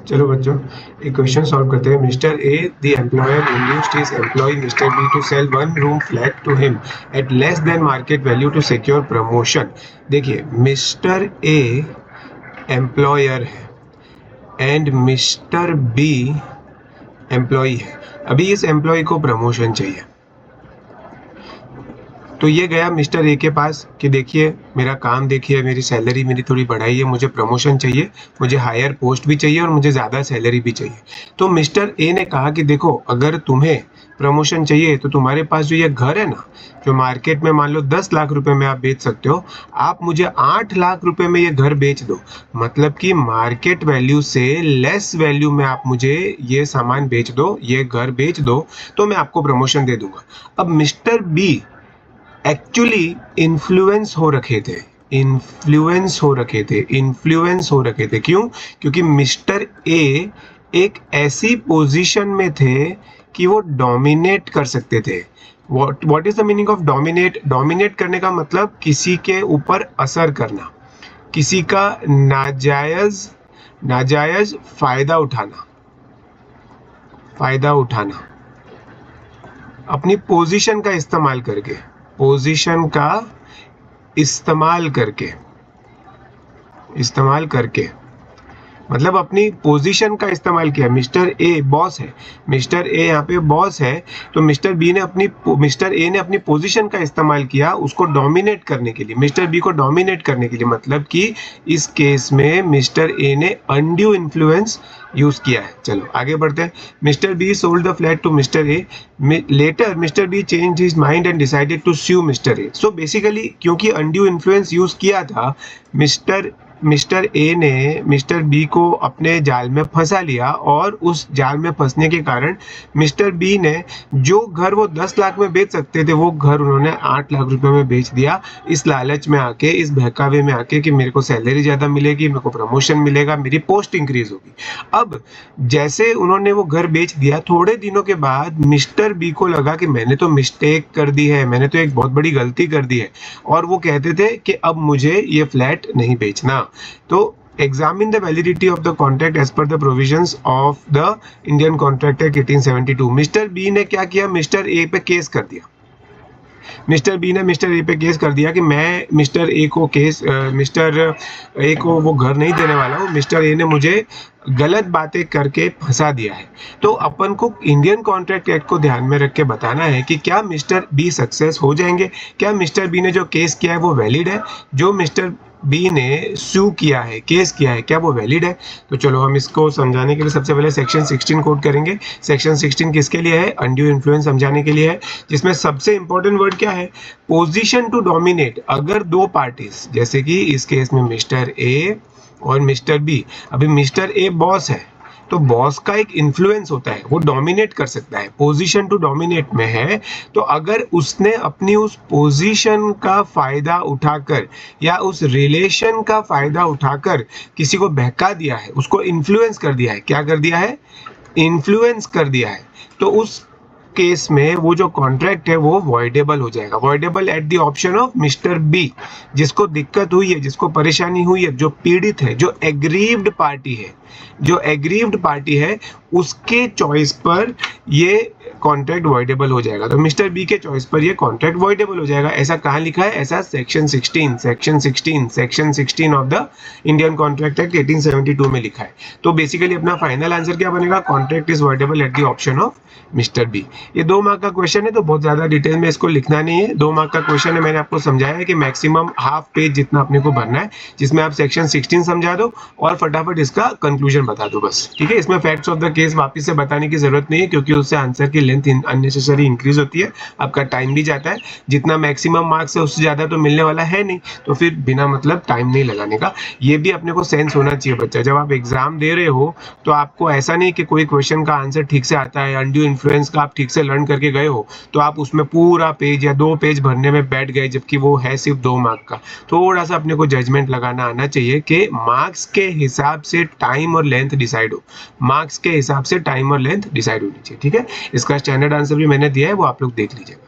चलो बच्चों एक क्वेश्चन सॉल्व करते हैं। Mister A the employer induced his employee mister B to sell one room flat to him at less than market value to secure promotion. देखिए mister A employer है and mister B employee है। अभी इस employ को promotion चाहिए, तो ये गया मिस्टर ए के पास कि देखिए मेरा काम देखिए, मेरी सैलरी मेरी थोड़ी बढ़ाई है, मुझे प्रमोशन चाहिए, मुझे हायर पोस्ट भी चाहिए और मुझे ज़्यादा सैलरी भी चाहिए। तो मिस्टर ए ने कहा कि देखो अगर तुम्हें प्रमोशन चाहिए तो तुम्हारे पास जो ये घर है ना, जो मार्केट में मान लो 10 लाख रुपए में आप बेच सकते हो, आप मुझे 8 लाख रुपए में ये घर बेच दो। मतलब कि मार्केट वैल्यू से लेस वैल्यू में आप मुझे ये सामान बेच दो, ये घर बेच दो, तो मैं आपको प्रमोशन दे दूंगा। अब मिस्टर बी एक्चुअली इन्फ्लुएंस हो रखे थे, इन्फ्लुएंस हो रखे थे। क्यों? क्योंकि मिस्टर ए एक ऐसी पोजीशन में थे कि वो डोमिनेट कर सकते थे। What is the meaning of dominate? Dominate करने का मतलब किसी के ऊपर असर करना, किसी का नाजायज फायदा उठाना अपनी पोजीशन का इस्तेमाल करके मतलब अपनी पोजीशन का इस्तेमाल किया। मिस्टर ए बॉस है, मिस्टर ए यहाँ पे बॉस है, तो मिस्टर ए ने अपनी पोजीशन का इस्तेमाल किया उसको डोमिनेट करने के लिए, मिस्टर बी को डोमिनेट करने के लिए। मतलब कि इस केस में मिस्टर ए ने अनड्यू इन्फ्लुएंस यूज किया है। चलो आगे बढ़ते हैं। Mister B sold the flat to mister A, later mister B changed his mind and decided to sue mister A. So basically क्योंकि अनड्यू इन्फ्लुएंस यूज किया था, मिस्टर ए ने मिस्टर बी को अपने जाल में फंसा लिया और उस जाल में फंसने के कारण मिस्टर बी ने जो घर वो 10 लाख में बेच सकते थे वो घर उन्होंने 8 लाख रुपए में बेच दिया, इस लालच में आके, इस बहकावे में आके कि मेरे को सैलरी ज़्यादा मिलेगी, मेरे को प्रमोशन मिलेगा, मेरी पोस्ट इंक्रीज होगी। अब जैसे उन्होंने वो घर बेच दिया, थोड़े दिनों के बाद मिस्टर बी को लगा कि मैंने तो मिस्टेक कर दी है, मैंने तो एक बहुत बड़ी गलती कर दी है, और वो कहते थे कि अब मुझे ये फ्लैट नहीं बेचना। तो examine the validity of the contract as per the provisions of the Indian Contract Act 1872। Mister B ने क्या किया? मिस्टर ए पे केस कर दिया। मिस्टर बी ने मिस्टर ए पे केस कर दिया कि मैं मिस्टर ए को वो घर नहीं देने वाला हूँ, मिस्टर ए ने मुझे गलत बातें करके फंसा दिया है। तो अपन को इंडियन कॉन्ट्रैक्ट एक्ट को ध्यान में रख के बताना है कि क्या मिस्टर बी सक्सेस हो जाएंगे, क्या मिस्टर बी ने जो केस किया है वो वैलिड है, जो मिस्टर बी ने सू किया है, केस किया है, क्या वो वैलिड है। तो चलो हम इसको समझाने के लिए सबसे पहले सेक्शन 16 कोड करेंगे। सेक्शन 16 किसके लिए है? अनड्यू इन्फ्लुएंस समझाने के लिए है, जिसमें सबसे इंपॉर्टेंट वर्ड क्या है? Position to dominate. अगर दो पार्टीज, जैसे कि इस केस में मिस्टर ए और मिस्टर बी, अभी मिस्टर ए बॉस है तो बॉस का एक इन्फ्लुएंस होता है, वो डोमिनेट कर सकता है, पोजीशन टू डोमिनेट में है। तो अगर उसने अपनी उस पोजीशन का फायदा उठाकर या उस रिलेशन का फायदा उठाकर किसी को बहका दिया है, उसको इन्फ्लुएंस कर दिया है, क्या कर दिया है? इन्फ्लुएंस कर दिया है, तो उस केस में वो जो कॉन्ट्रैक्ट है वो वॉइडेबल हो जाएगा। Voidable at the option of mister B. जिसको दिक्कत हुई है, जिसको परेशानी हुई है, जो पीड़ित है, जो एग्रीव्ड पार्टी है, उसके चॉइस पर ये कॉन्ट्रैक्ट वॉइडेबल हो जाएगा। तो मिस्टर बी के चॉइस पर ये कॉन्ट्रैक्ट वॉइडेबल हो जाएगा। ऐसा कहाँ लिखा है? ऐसा section 16 of the Indian contract act 1872 में लिखा है। तो बेसिकली अपना फाइनल आंसर क्या बनेगा? Contract is voidable at the option of mister B. ये 2 मार्क का क्वेश्चन है, तो बहुत ज्यादा डिटेल में इसको लिखना नहीं है। 2 मार्क का क्वेश्चन है, मैंने आपको समझाया है कि मैक्सिमम हाफ पेज जितना अपने को भरना है, जिसमें आप सेक्शन 16 समझा दो और फटाफट इसका कंक्लूजन बता दो बस। ठीक है, इसमें फैक्ट्स ऑफ द केस वापस से बताने की जरूरत नहीं है, क्योंकि उससे आंसर की लेंथ अननेसेसरी इंक्रीज होती है, आपका टाइम भी जाता है। जितना मैक्सिमम मार्क्स है उससे ज्यादा तो मिलने वाला है नहीं, तो फिर बिना मतलब टाइम नहीं लगाने का। ये भी अपने को सेंस होना चाहिए बच्चा, जब आप एग्जाम दे रहे हो तो आपको ऐसा नहीं कि कोई क्वेश्चन का आंसर ठीक से आता है, अनड्यू इन्फ्लुएंस का आप ठीक से लर्न करके गए हो तो आप उसमें पूरा पेज या 2 पेज भरने में बैठ गए, जबकि वो है सिर्फ 2 मार्क का। थोड़ा सा अपने को जजमेंट लगाना आना चाहिए कि मार्क्स के हिसाब से टाइम और लेंथ डिसाइड हो, मार्क्स के हिसाब से टाइम और लेंथ डिसाइड होनी चाहिए। ठीक है, इसका स्टैंडर्ड आंसर भी मैंने दिया है, वो आप लोग देख लीजिएगा।